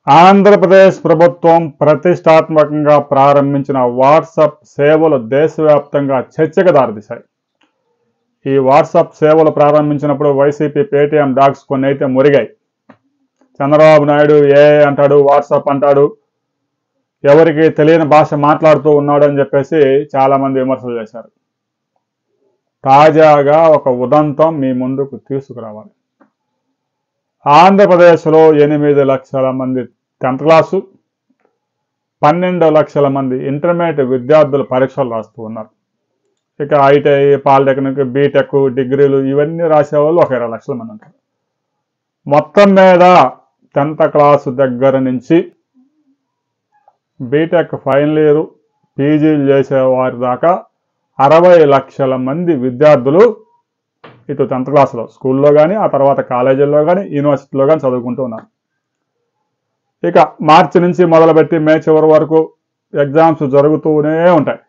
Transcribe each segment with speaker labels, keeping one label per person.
Speaker 1: ఆంధ్రప్రదేశ్ ప్రభుత్వం ప్రతిష్టాత్మకంగా ప్రారంభించిన వాట్సాప్ సేవలు దేశవ్యాప్తంగా చర్చకు దారితీశాయి. ఈ వాట్సాప్ సేవలు ప్రారంభించినప్పుడు వైసీపీ పేటీఎం డాగ్స్ కొన్ని అయితే మురిగాయి. చంద్రబాబు నాయుడు అంటాడు, వాట్సాప్ అంటాడు, ఎవరికి తెలియని భాష మాట్లాడుతూ ఉన్నాడు అని చెప్పేసి చాలామంది విమర్శలు చేశారు. తాజాగా ఒక ఉదంతం మీ ముందుకు తీసుకురావాలి. ఆంధ్రప్రదేశ్లో 8 లక్షల మంది 10th క్లాసు, 12 లక్షల మంది ఇంటర్మీడియట్ విద్యార్థులు పరీక్షలు రాస్తూ ఉన్నారు. ఇక ఐటీఐ, పాలిటెక్నిక్, బీటెక్, డిగ్రీలు ఇవన్నీ రాసేవాళ్ళు ఒక 20 లక్షల మంది ఉంటారు. మొత్తం మీద 10th క్లాసు దగ్గర నుంచి బీటెక్ ఫైనల్ ఇయర్, పీజీలు చేసేవారి దాకా 60 లక్షల మంది విద్యార్థులు ఇటు 10th క్లాస్లో స్కూల్లో కానీ, ఆ తర్వాత కాలేజీల్లో కానీ, యూనివర్సిటీలో కానీ చదువుకుంటూ ఉన్నారు. ఇక మార్చి నుంచి మొదలుపెట్టి మే చివరి వరకు ఎగ్జామ్స్ జరుగుతూనే ఉంటాయి.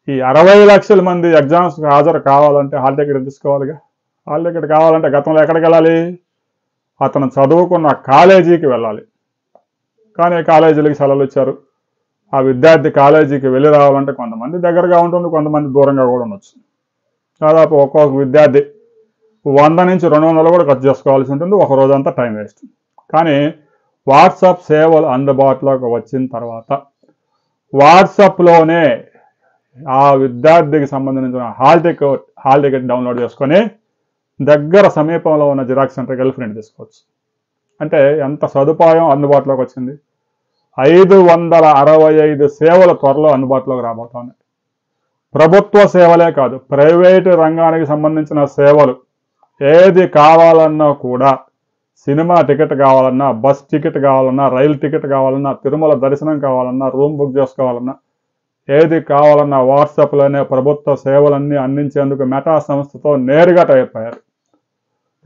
Speaker 1: ఈ 60 లక్షల మంది ఎగ్జామ్స్కి హాజరు కావాలంటే హాల్ టికెట్ తీసుకోవాలిగా. హాల్ టికెట్ కావాలంటే గతంలో ఎక్కడికి వెళ్ళాలి? అతను చదువుకున్న కాలేజీకి వెళ్ళాలి. కానీ కాలేజీలకి సెలవులు ఇచ్చారు. ఆ విద్యార్థి కాలేజీకి వెళ్ళి రావాలంటే కొంతమంది దగ్గరగా ఉంటుంది, కొంతమంది దూరంగా కూడా ఉండొచ్చు. దాదాపు ఒక్కొక్క విద్యార్థి 100 నుంచి 200 కూడా ఖర్చు చేసుకోవాల్సి ఉంటుంది. ఒక రోజంతా టైం వేస్ట్. కానీ వాట్సాప్ సేవలు అందుబాటులోకి వచ్చిన తర్వాత వాట్సాప్లోనే ఆ విద్యార్థికి సంబంధించిన హాల్ టికెట్ డౌన్లోడ్ చేసుకొని దగ్గర సమీపంలో ఉన్న జిరాక్స్ సెంటర్కి వెళ్ళి ప్రింట్ తీసుకోవచ్చు. అంటే ఎంత సదుపాయం అందుబాటులోకి వచ్చింది. 565 సేవలు త్వరలో అందుబాటులోకి రాబోతున్నాయి. ప్రభుత్వ సేవలే కాదు, ప్రైవేటు రంగానికి సంబంధించిన సేవలు ఏది కావాలన్నా కూడా, సినిమా టికెట్ కావాలన్నా, బస్ టికెట్ కావాలన్నా, రైలు టికెట్ కావాలన్నా, తిరుమల దర్శనం కావాలన్నా, రూమ్ బుక్ చేసుకోవాలన్నా, ఏది కావాలన్నా వాట్సాప్లోనే ప్రభుత్వ సేవలన్నీ అందించేందుకు మెటా సంస్థతో నేరుగా టైప్ అయ్యారు.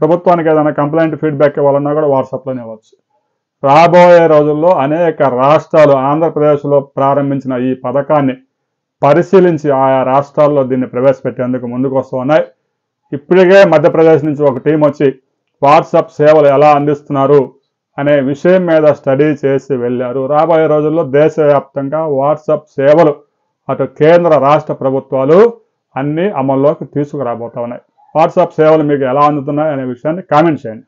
Speaker 1: ప్రభుత్వానికి ఏదైనా కంప్లైంట్, ఫీడ్బ్యాక్ ఇవ్వాలన్నా కూడా వాట్సాప్లోనే ఇవ్వచ్చు. రాబోయే రోజుల్లో అనేక రాష్ట్రాలు ఆంధ్రప్రదేశ్లో ప్రారంభించిన ఈ పథకాన్ని పరిశీలించి ఆయా రాష్ట్రాల్లో దీన్ని ప్రవేశపెట్టేందుకు ముందుకు వస్తూ ఉన్నాయి. ఇప్పటికే మధ్యప్రదేశ్ నుంచి ఒక టీం వచ్చి వాట్సాప్ సేవలు ఎలా అందిస్తున్నారు అనే విషయం మీద స్టడీ చేసి వెళ్ళారు. రాబోయే రోజుల్లో దేశవ్యాప్తంగా వాట్సాప్ సేవలు అటు కేంద్ర రాష్ట్ర ప్రభుత్వాలు అన్నీ అమల్లోకి తీసుకురాబోతా ఉన్నాయి. వాట్సాప్ సేవలు మీకు ఎలా అందుతున్నాయి అనే విషయాన్ని కామెంట్ చేయండి.